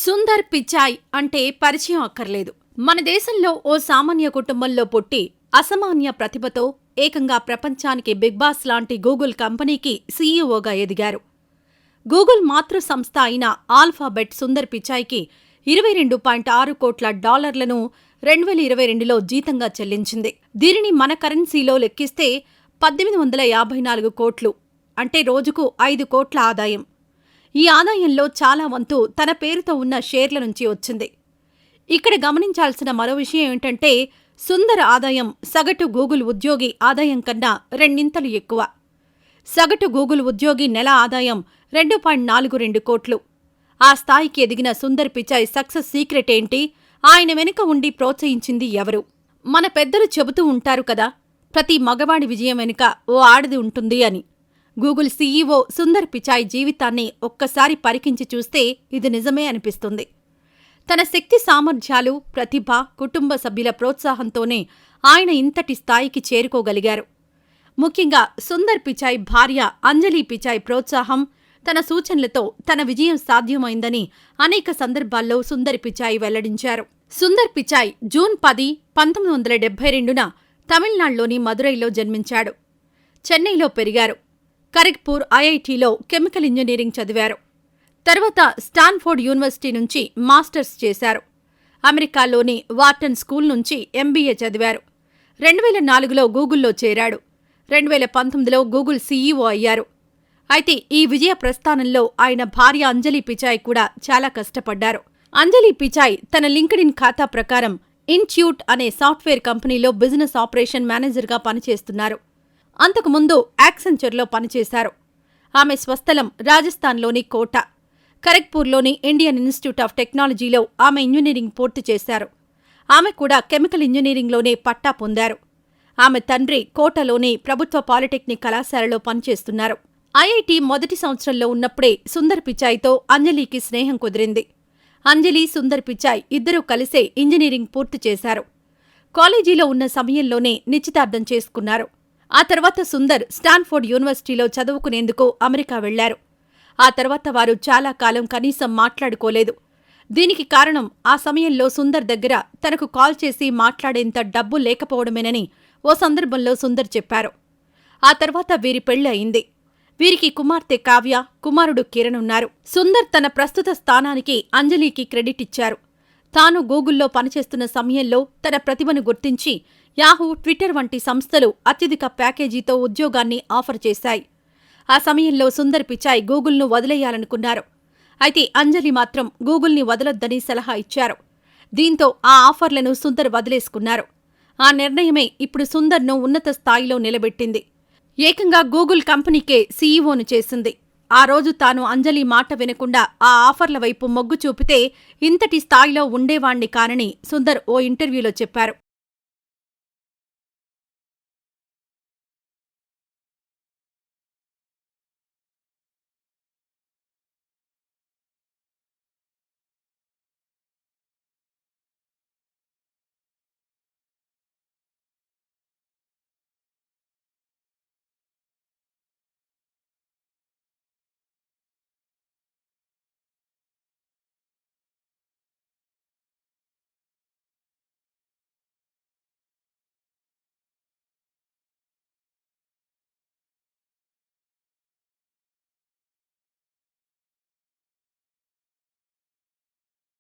సుందర్ పిచాయ్ అంటే పరిచయం అక్కర్లేదు. మన దేశంలో ఓ సామాన్య కుటుంబంలో పుట్టి అసామాన్య ప్రతిభతో ఏకంగా ప్రపంచానికి బిగ్ బాస్ లాంటి గూగుల్ కంపెనీకి సీఈఓగా ఎదిగారు. గూగుల్ మాతృ సంస్థ అయిన ఆల్ఫాబెట్ సుందర్ పిచాయ్కి 22.6 కోట్ల డాలర్లను 2022లో జీతంగా చెల్లించింది. దీనిని మన కరెన్సీలో లెక్కిస్తే 1854 కోట్లు, అంటే రోజుకు 5 కోట్ల ఆదాయం. ఈ ఆదాయంలో చాలా వంతు తన పేరుతో ఉన్న షేర్ల నుంచి వచ్చింది. ఇక్కడ గమనించాల్సిన మరో విషయం ఏమిటంటే, సుందర్ ఆదాయం సగటు గూగుల్ ఉద్యోగి ఆదాయం కన్నా రెండింతలు ఎక్కువ. సగటు గూగుల్ ఉద్యోగి నెల ఆదాయం 2.42 కోట్లు. ఆ స్థాయికి ఎదిగిన సుందర్ పిచాయ్ సక్సెస్ సీక్రెట్ ఏంటి? ఆయన వెనుక ఉండి ప్రోత్సహించింది ఎవరు? మన పెద్దలు చెబుతూ ఉంటారు కదా, ప్రతి మగవాడి విజయం వెనుక ఓ ఆడది ఉంటుంది అని. గూగుల్ సీఈఓ సుందర్ పిచాయ్ జీవితాన్ని ఒక్కసారి పరికించి చూస్తే ఇది నిజమే అనిపిస్తుంది. తన శక్తి సామర్థ్యాలు, ప్రతిభ, కుటుంబ సభ్యుల ప్రోత్సాహంతోనే ఆయన ఇంతటి స్థాయికి చేరుకోగలిగారు. ముఖ్యంగా సుందర్ పిచాయ్ భార్య అంజలి పిచాయ్ ప్రోత్సాహం, తన సూచనలతో తన విజయం సాధ్యమైందని అనేక సందర్భాల్లో సుందర్ పిచాయ్ వెల్లడించారు. సుందర్ పిచాయ్ జూన్ 10, 1972న తమిళనాడులోని మదురైలో జన్మించాడు. చెన్నైలో పెరిగారు. ఖరగ్పూర్ ఐఐటీలో కెమికల్ ఇంజనీరింగ్ చదివారు. తర్వాత స్టాన్ఫోర్డ్ యూనివర్సిటీ నుంచి మాస్టర్స్ చేశారు. అమెరికాలోని వార్టన్ స్కూల్ నుంచి ఎంబీఏ చదివారు. 2004లో గూగుల్లో చేరాడు. 2019లో గూగుల్ సీఈఓ అయ్యారు. అయితే ఈ విజయ ప్రస్థానంలో ఆయన భార్య అంజలి పిచాయ్ కూడా చాలా కష్టపడ్డారు. అంజలి పిచాయ్ తన లింక్డ్ఇన్ ఖాతా ప్రకారం ఇన్ట్యూట్ అనే సాఫ్ట్వేర్ కంపెనీలో బిజినెస్ ఆపరేషన్ మేనేజర్గా పనిచేస్తున్నారు. అంతకుముందు యాక్సెంచర్లో పనిచేశారు. ఆమె స్వస్థలం రాజస్థాన్లోని కోటా. ఖరగ్పూర్లోని ఇండియన్ ఇన్స్టిట్యూట్ ఆఫ్ టెక్నాలజీలో ఆమె ఇంజనీరింగ్ పూర్తి చేశారు. ఆమె కూడా కెమికల్ ఇంజనీరింగ్లోనే పట్టా పొందారు. ఆమె తండ్రి కోటాలోని ప్రభుత్వ పాలిటెక్నిక్ కళాశాలలో పనిచేస్తున్నారు. ఐఐటి మొదటి సంవత్సరంలో ఉన్నప్పుడే సుందర్ పిచాయ్తో అంజలికి స్నేహం కుదిరింది. అంజలి, సుందర్ పిచాయ్ ఇద్దరూ కలిసే ఇంజనీరింగ్ పూర్తి చేశారు. కాలేజీలో ఉన్న సమయంలోనే నిశ్చితార్థం చేసుకున్నారు. ఆ తర్వాత సుందర్ స్టాన్ఫోర్డ్ యూనివర్సిటీలో చదువుకునేందుకు అమెరికా వెళ్లారు. ఆ తర్వాత వారు చాలా కాలం కనీసం మాట్లాడుకోలేదు. దీనికి కారణం ఆ సమయంలో సుందర్ దగ్గర తనకు కాల్ చేసి మాట్లాడేంత డబ్బు లేకపోవడమేనని ఓ సందర్భంలో సుందర్ చెప్పారు. ఆ తర్వాత వీరి పెళ్లి అయింది. వీరికి కుమార్తె కావ్య, కుమారుడు కిరణ్ ఉన్నారు. సుందర్ తన ప్రస్తుత స్థానానికి అంజలికి క్రెడిట్ ఇచ్చారు. తాను గూగుల్లో పనిచేస్తున్న సమయంలో తన ప్రతిభను గుర్తించి యాహూ, ట్విట్టర్ వంటి సంస్థలు అత్యధిక ప్యాకేజీతో ఉద్యోగాన్ని ఆఫర్ చేశాయి. ఆ సమయంలో సుందర్ పిచాయ్ గూగుల్ను వదిలేయాలనుకున్నారు. అయితే అంజలి మాత్రం గూగుల్ని వదలొద్దని సలహా ఇచ్చారు. దీంతో ఆ ఆఫర్లను సుందర్ వదిలేసుకున్నారు. ఆ నిర్ణయమే ఇప్పుడు సుందర్ను ఉన్నత స్థాయిలో నిలబెట్టింది. ఏకంగా గూగుల్ కంపెనీకే సీఈఓను చేసింది. ఆ రోజు తాను అంజలి మాట వినకుండా ఆ ఆఫర్ల వైపు మొగ్గు చూపితే ఇంతటి స్థాయిలో ఉండేవాణ్ణి కానని సుందర్ ఓ ఇంటర్వ్యూలో చెప్పారు.